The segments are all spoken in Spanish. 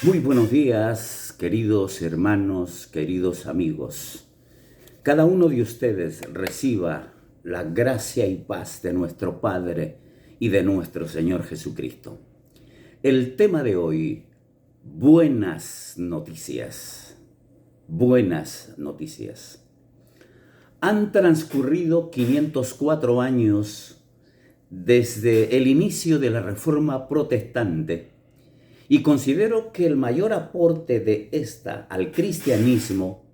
Muy buenos días, queridos hermanos, queridos amigos. Cada uno de ustedes reciba la gracia y paz de nuestro Padre y de nuestro Señor Jesucristo. El tema de hoy, buenas noticias. Buenas noticias. Han transcurrido 504 años desde el inicio de la Reforma Protestante y considero que el mayor aporte de esta al cristianismo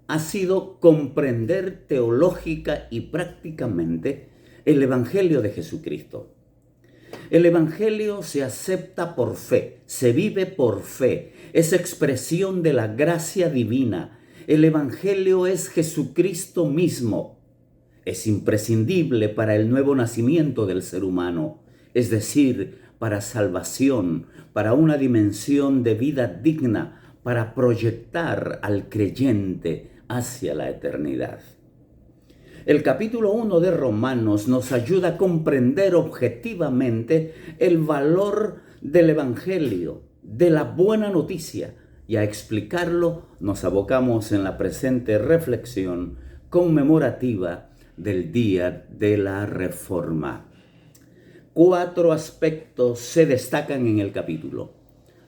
ha sido comprender teológica y prácticamente el Evangelio de Jesucristo. El Evangelio se acepta por fe, se vive por fe, es expresión de la gracia divina. El Evangelio es Jesucristo mismo. Es imprescindible para el nuevo nacimiento del ser humano, es decir, para salvación, para una dimensión de vida digna, para proyectar al creyente hacia la eternidad. El capítulo 1 de Romanos nos ayuda a comprender objetivamente el valor del Evangelio, de la buena noticia, y a explicarlo nos abocamos en la presente reflexión conmemorativa del Día de la Reforma. 4 aspectos se destacan en el capítulo: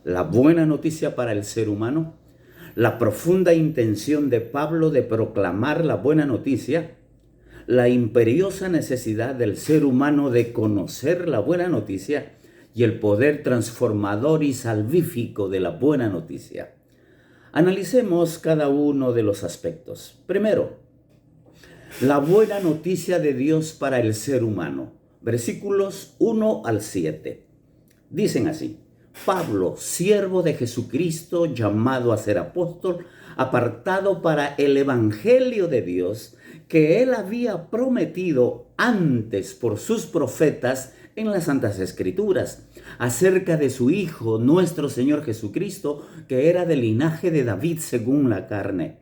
la buena noticia para el ser humano, la profunda intención de Pablo de proclamar la buena noticia, la imperiosa necesidad del ser humano de conocer la buena noticia y el poder transformador y salvífico de la buena noticia. Analicemos cada uno de los aspectos. Primero, la buena noticia de Dios para el ser humano. Versículos 1 al 7. Dicen así: Pablo, siervo de Jesucristo, llamado a ser apóstol, apartado para el evangelio de Dios, que él había prometido antes por sus profetas en las Santas Escrituras, acerca de su Hijo, nuestro Señor Jesucristo, que era del linaje de David según la carne,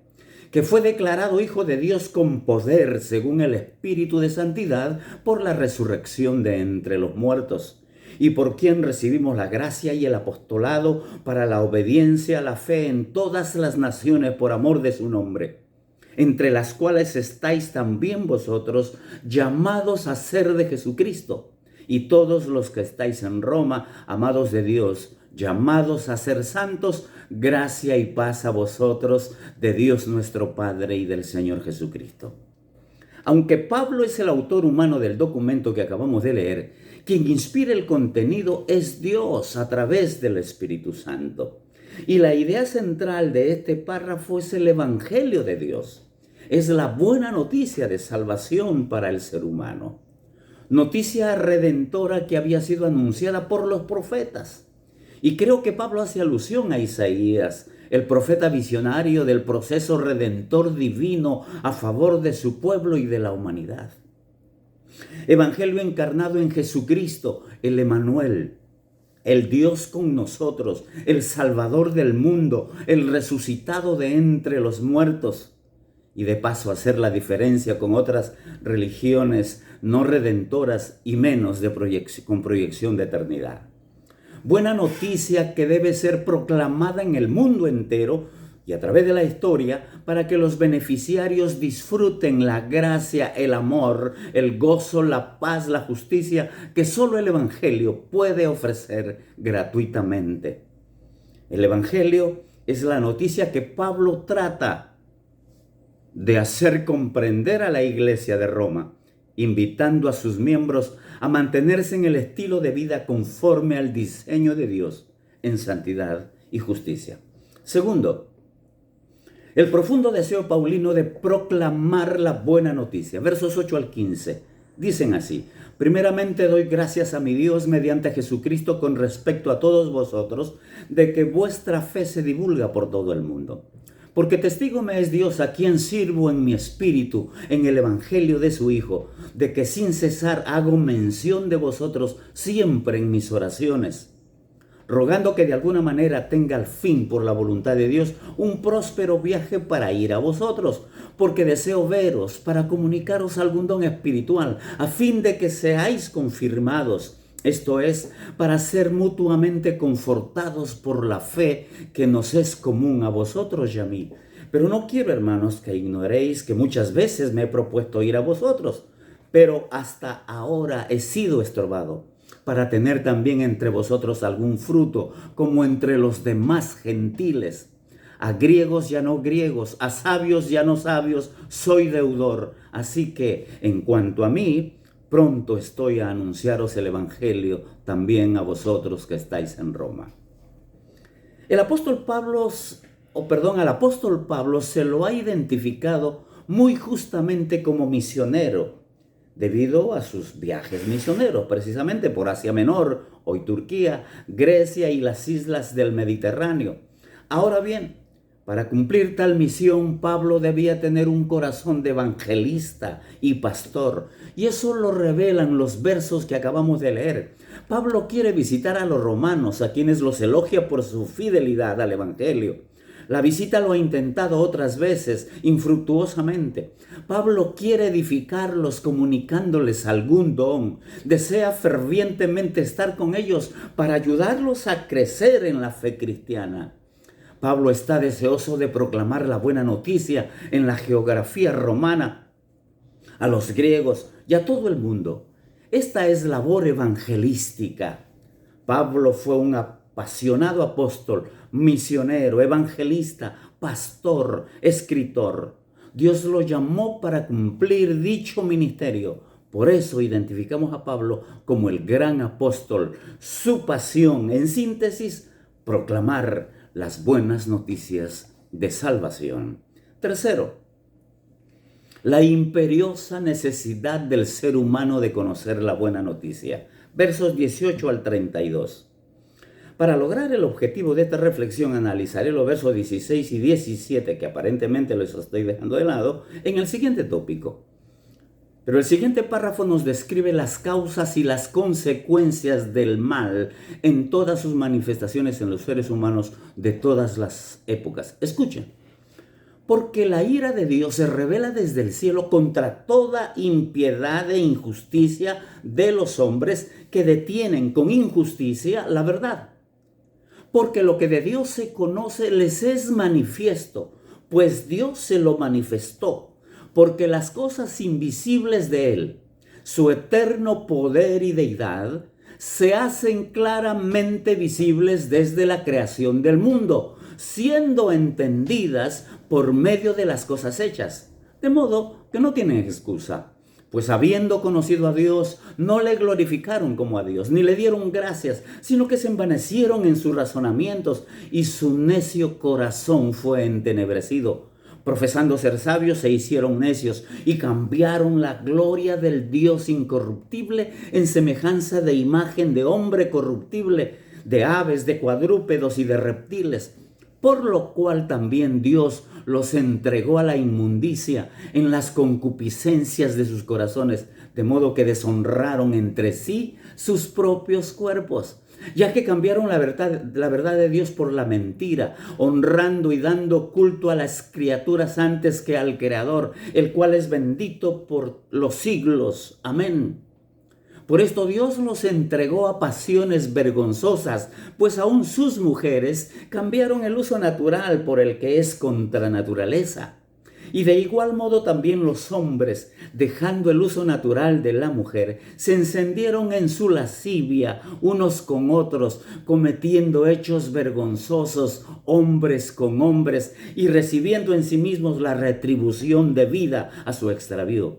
que fue declarado Hijo de Dios con poder según el Espíritu de Santidad por la resurrección de entre los muertos, y por quien recibimos la gracia y el apostolado para la obediencia a la fe en todas las naciones por amor de su nombre, entre las cuales estáis también vosotros, llamados a ser de Jesucristo, y todos los que estáis en Roma, amados de Dios, llamados a ser santos, gracia y paz a vosotros, de Dios nuestro Padre y del Señor Jesucristo. Aunque Pablo es el autor humano del documento que acabamos de leer, quien inspira el contenido es Dios a través del Espíritu Santo. Y la idea central de este párrafo es el Evangelio de Dios. Es la buena noticia de salvación para el ser humano. Noticia redentora que había sido anunciada por los profetas. Y creo que Pablo hace alusión a Isaías, el profeta visionario del proceso redentor divino a favor de su pueblo y de la humanidad. Evangelio encarnado en Jesucristo, el Emmanuel, el Dios con nosotros, el Salvador del mundo, el resucitado de entre los muertos. Y de paso hacer la diferencia con otras religiones no redentoras y menos con proyección de eternidad. Buena noticia que debe ser proclamada en el mundo entero y a través de la historia para que los beneficiarios disfruten la gracia, el amor, el gozo, la paz, la justicia que solo el Evangelio puede ofrecer gratuitamente. El Evangelio es la noticia que Pablo trata de hacer comprender a la Iglesia de Roma, invitando a sus miembros a mantenerse en el estilo de vida conforme al diseño de Dios en santidad y justicia. Segundo, el profundo deseo paulino de proclamar la buena noticia. Versos 8 al 15 dicen así: primeramente doy gracias a mi Dios mediante Jesucristo con respecto a todos vosotros, de que vuestra fe se divulga por todo el mundo. Porque testigo me es Dios, a quien sirvo en mi espíritu, en el evangelio de su Hijo, de que sin cesar hago mención de vosotros siempre en mis oraciones, rogando que de alguna manera tenga al fin, por la voluntad de Dios, un próspero viaje para ir a vosotros, porque deseo veros para comunicaros algún don espiritual, a fin de que seáis confirmados Esto es, para ser mutuamente confortados por la fe que nos es común a vosotros y a mí. Pero no quiero, hermanos, que ignoréis que muchas veces me he propuesto ir a vosotros, pero hasta ahora he sido estorbado, para tener también entre vosotros algún fruto, como entre los demás gentiles. A griegos y a no griegos, a sabios y a no sabios, soy deudor. Así que, en cuanto a mí, pronto estoy a anunciaros el Evangelio también a vosotros que estáis en Roma. Al apóstol Pablo se lo ha identificado muy justamente como misionero, debido a sus viajes misioneros, precisamente por Asia Menor, hoy Turquía, Grecia y las islas del Mediterráneo. Ahora bien, para cumplir tal misión, Pablo debía tener un corazón de evangelista y pastor, y eso lo revelan los versos que acabamos de leer. Pablo quiere visitar a los romanos, a quienes los elogia por su fidelidad al evangelio. La visita lo ha intentado otras veces, infructuosamente. Pablo quiere edificarlos comunicándoles algún don. Desea fervientemente estar con ellos para ayudarlos a crecer en la fe cristiana. Pablo está deseoso de proclamar la buena noticia en la geografía romana a los griegos y a todo el mundo. Esta es labor evangelística. Pablo fue un apasionado apóstol, misionero, evangelista, pastor, escritor. Dios lo llamó para cumplir dicho ministerio. Por eso identificamos a Pablo como el gran apóstol. Su pasión, en síntesis, proclamar las buenas noticias de salvación. Tercero, la imperiosa necesidad del ser humano de conocer la buena noticia. Versos 18 al 32. Para lograr el objetivo de esta reflexión, analizaré los versos 16 y 17, que aparentemente los estoy dejando de lado, en el siguiente tópico. Pero el siguiente párrafo nos describe las causas y las consecuencias del mal en todas sus manifestaciones en los seres humanos de todas las épocas. Escuchen. Porque la ira de Dios se revela desde el cielo contra toda impiedad e injusticia de los hombres que detienen con injusticia la verdad. Porque lo que de Dios se conoce les es manifiesto, pues Dios se lo manifestó. Porque las cosas invisibles de Él, su eterno poder y deidad, se hacen claramente visibles desde la creación del mundo, siendo entendidas por medio de las cosas hechas, de modo que no tienen excusa. Pues habiendo conocido a Dios, no le glorificaron como a Dios, ni le dieron gracias, sino que se envanecieron en sus razonamientos, y su necio corazón fue entenebrecido. Profesando ser sabios, se hicieron necios y cambiaron la gloria del Dios incorruptible en semejanza de imagen de hombre corruptible, de aves, de cuadrúpedos y de reptiles. Por lo cual también Dios los entregó a la inmundicia en las concupiscencias de sus corazones, de modo que deshonraron entre sí sus propios cuerpos, ya que cambiaron la verdad de Dios por la mentira, honrando y dando culto a las criaturas antes que al Creador, el cual es bendito por los siglos. Amén. Por esto Dios los entregó a pasiones vergonzosas, pues aún sus mujeres cambiaron el uso natural por el que es contra naturaleza. Y de igual modo también los hombres, dejando el uso natural de la mujer, se encendieron en su lascivia unos con otros, cometiendo hechos vergonzosos hombres con hombres y recibiendo en sí mismos la retribución debida a su extravío.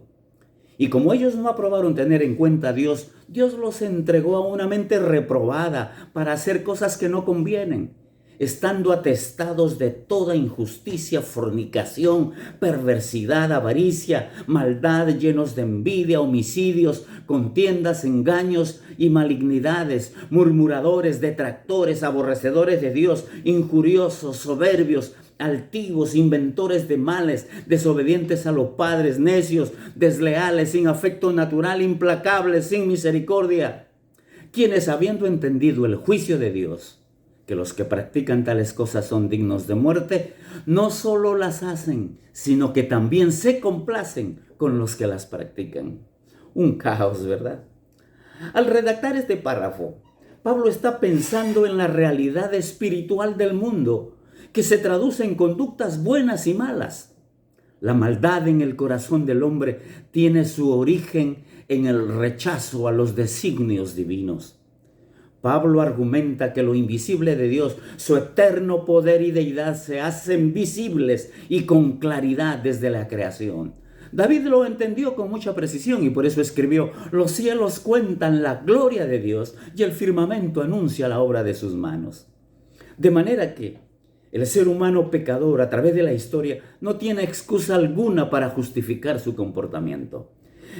Y como ellos no aprobaron tener en cuenta a Dios, Dios los entregó a una mente reprobada para hacer cosas que no convienen, estando atestados de toda injusticia, fornicación, perversidad, avaricia, maldad, llenos de envidia, homicidios, contiendas, engaños y malignidades, murmuradores, detractores, aborrecedores de Dios, injuriosos, soberbios, altivos, inventores de males, desobedientes a los padres, necios, desleales, sin afecto natural, implacables, sin misericordia, quienes habiendo entendido el juicio de Dios, que los que practican tales cosas son dignos de muerte, no solo las hacen, sino que también se complacen con los que las practican. Un caos, ¿verdad? Al redactar este párrafo, Pablo está pensando en la realidad espiritual del mundo, que se traduce en conductas buenas y malas. La maldad en el corazón del hombre tiene su origen en el rechazo a los designios divinos. Pablo argumenta que lo invisible de Dios, su eterno poder y deidad, se hacen visibles y con claridad desde la creación. David lo entendió con mucha precisión y por eso escribió: los cielos cuentan la gloria de Dios y el firmamento anuncia la obra de sus manos. De manera que el ser humano pecador a través de la historia no tiene excusa alguna para justificar su comportamiento.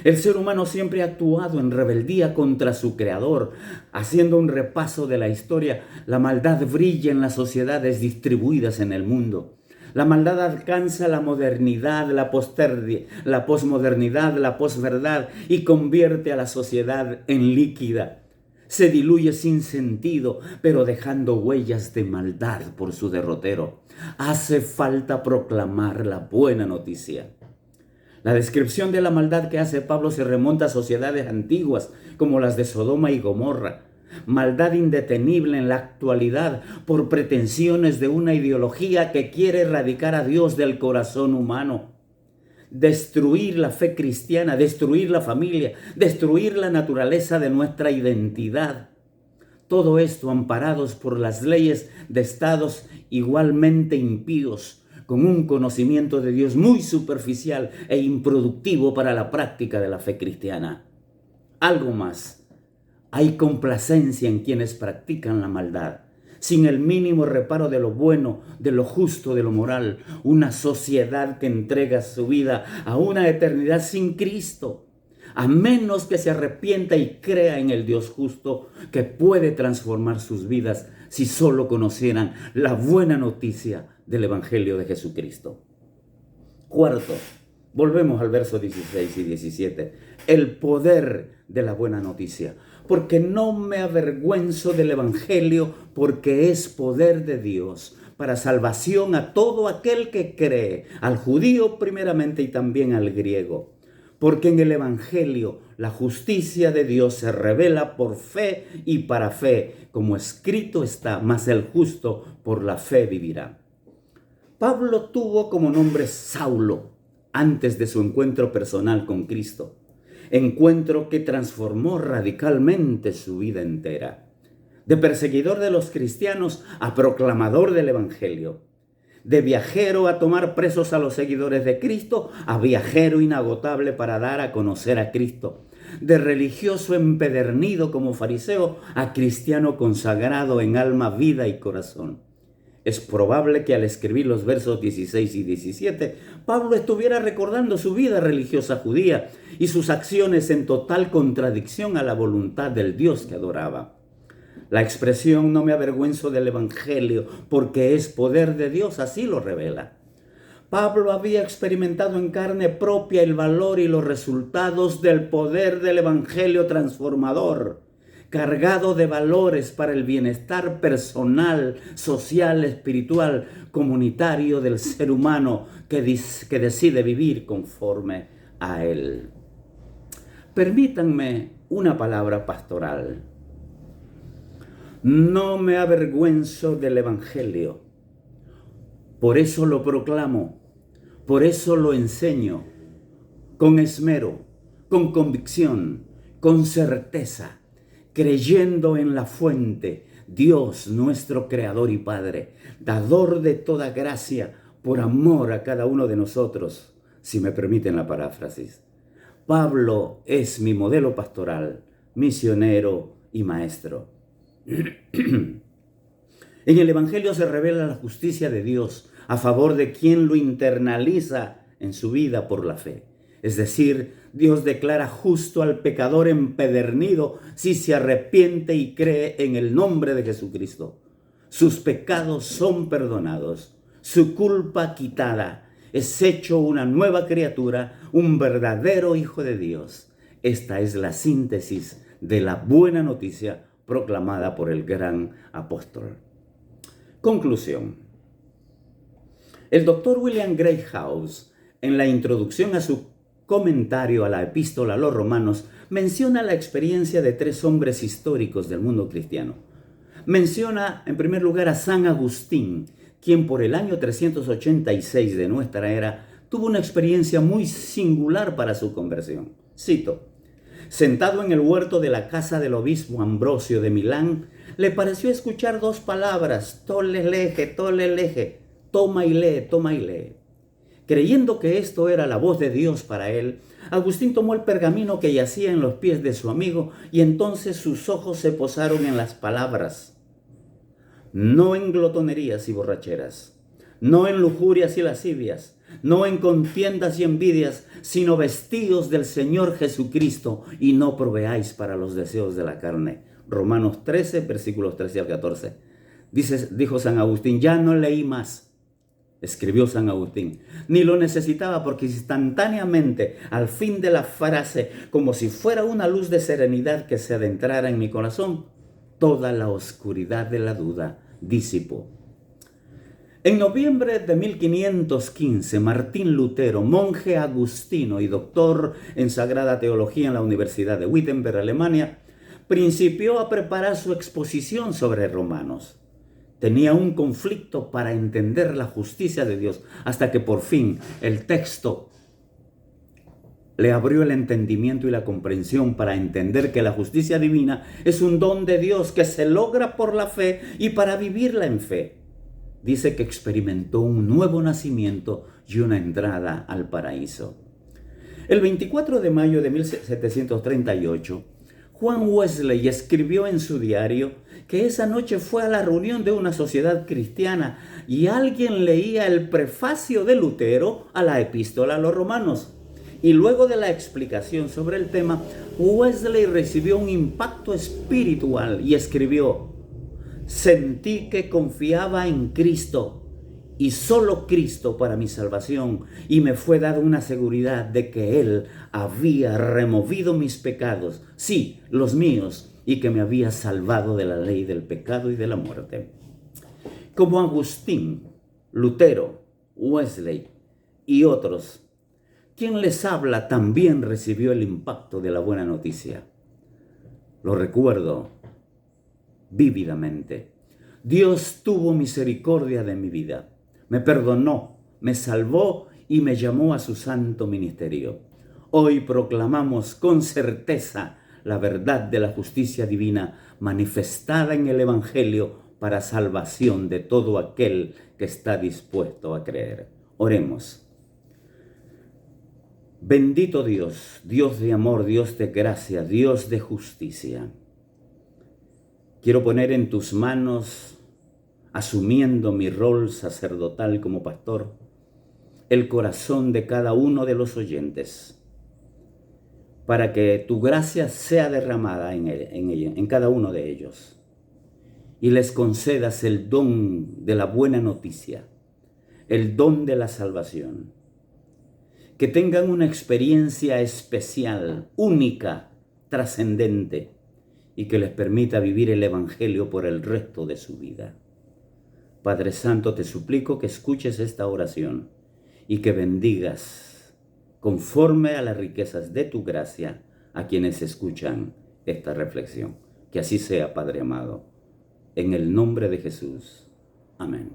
El ser humano siempre ha actuado en rebeldía contra su creador. Haciendo un repaso de la historia, la maldad brilla en las sociedades distribuidas en el mundo. La maldad alcanza la modernidad, la posmodernidad, la posverdad y convierte a la sociedad en líquida. Se diluye sin sentido, pero dejando huellas de maldad por su derrotero. Hace falta proclamar la buena noticia. La descripción de la maldad que hace Pablo se remonta a sociedades antiguas como las de Sodoma y Gomorra. Maldad indetenible en la actualidad por pretensiones de una ideología que quiere erradicar a Dios del corazón humano. Destruir la fe cristiana, destruir la familia, destruir la naturaleza de nuestra identidad. Todo esto amparados por las leyes de estados igualmente impíos, con un conocimiento de Dios muy superficial e improductivo para la práctica de la fe cristiana. Algo más, hay complacencia en quienes practican la maldad, sin el mínimo reparo de lo bueno, de lo justo, de lo moral. Una sociedad que entrega su vida a una eternidad sin Cristo, a menos que se arrepienta y crea en el Dios justo que puede transformar sus vidas si solo conocieran la buena noticia del Evangelio de Jesucristo. Cuarto, volvemos al verso 16 y 17. El poder de la buena noticia. Porque no me avergüenzo del Evangelio, porque es poder de Dios para salvación a todo aquel que cree, al judío primeramente y también al griego. Porque en el Evangelio la justicia de Dios se revela por fe y para fe, como escrito está: mas el justo por la fe vivirá. Pablo tuvo como nombre Saulo antes de su encuentro personal con Cristo, encuentro que transformó radicalmente su vida entera. De perseguidor de los cristianos a proclamador del Evangelio. De viajero a tomar presos a los seguidores de Cristo, a viajero inagotable para dar a conocer a Cristo. De religioso empedernido como fariseo a cristiano consagrado en alma, vida y corazón. Es probable que al escribir los versos 16 y 17, Pablo estuviera recordando su vida religiosa judía y sus acciones en total contradicción a la voluntad del Dios que adoraba. La expresión "no me avergüenzo del Evangelio porque es poder de Dios" así lo revela. Pablo había experimentado en carne propia el valor y los resultados del poder del Evangelio transformador, cargado de valores para el bienestar personal, social, espiritual, comunitario del ser humano que decide vivir conforme a él. Permítanme una palabra pastoral. No me avergüenzo del Evangelio. Por eso lo proclamo, por eso lo enseño, con esmero, con convicción, con certeza, creyendo en la fuente, Dios nuestro Creador y Padre, dador de toda gracia, por amor a cada uno de nosotros, si me permiten la paráfrasis. Pablo es mi modelo pastoral, misionero y maestro. En el Evangelio se revela la justicia de Dios a favor de quien lo internaliza en su vida por la fe. Es decir, Dios declara justo al pecador empedernido si se arrepiente y cree en el nombre de Jesucristo. Sus pecados son perdonados, su culpa quitada, es hecho una nueva criatura, un verdadero hijo de Dios. Esta es la síntesis de la buena noticia proclamada por el gran apóstol. Conclusión. El doctor William Greathouse, en la introducción a su comentario a la epístola a los romanos, menciona la experiencia de tres hombres históricos del mundo cristiano. Menciona en primer lugar a San Agustín, quien por el año 386 de nuestra era tuvo una experiencia muy singular para su conversión. Cito: sentado en el huerto de la casa del obispo Ambrosio de Milán, le pareció escuchar dos palabras: tolle lege, toma y lee, toma y lee. Creyendo que esto era la voz de Dios para él, Agustín tomó el pergamino que yacía en los pies de su amigo y entonces sus ojos se posaron en las palabras: no en glotonerías y borracheras, no en lujurias y lascivias, no en contiendas y envidias, sino vestíos del Señor Jesucristo y no proveáis para los deseos de la carne. Romanos 13, versículos 13 al 14. Dijo San Agustín: ya no leí más. Escribió San Agustín, ni lo necesitaba, porque instantáneamente, al fin de la frase, como si fuera una luz de serenidad que se adentrara en mi corazón, toda la oscuridad de la duda disipó. En noviembre de 1515, Martín Lutero, monje agustino y doctor en Sagrada Teología en la Universidad de Wittenberg, Alemania, principió a preparar su exposición sobre Romanos. Tenía un conflicto para entender la justicia de Dios, hasta que por fin el texto le abrió el entendimiento y la comprensión para entender que la justicia divina es un don de Dios que se logra por la fe y para vivirla en fe. Dice que experimentó un nuevo nacimiento y una entrada al paraíso. El 24 de mayo de 1738, Juan Wesley escribió en su diario que esa noche fue a la reunión de una sociedad cristiana y alguien leía el prefacio de Lutero a la epístola a los romanos. Y luego de la explicación sobre el tema, Wesley recibió un impacto espiritual y escribió: sentí que confiaba en Cristo y solo Cristo para mi salvación, y me fue dada una seguridad de que Él había removido mis pecados, sí, los míos, y que me había salvado de la ley del pecado y de la muerte. Como Agustín, Lutero, Wesley y otros, quien les habla también recibió el impacto de la buena noticia. Lo recuerdo vívidamente. Dios tuvo misericordia de mi vida, me perdonó, me salvó y me llamó a su santo ministerio. Hoy proclamamos con certeza la verdad de la justicia divina manifestada en el Evangelio para salvación de todo aquel que está dispuesto a creer. Oremos. Bendito Dios, Dios de amor, Dios de gracia, Dios de justicia. Quiero poner en tus manos, asumiendo mi rol sacerdotal como pastor, el corazón de cada uno de los oyentes, para que tu gracia sea derramada en cada uno de ellos y les concedas el don de la buena noticia, el don de la salvación. Que tengan una experiencia especial, única, trascendente, y que les permita vivir el Evangelio por el resto de su vida. Padre Santo, te suplico que escuches esta oración y que bendigas conforme a las riquezas de tu gracia a quienes escuchan esta reflexión. Que así sea, Padre amado, en el nombre de Jesús. Amén.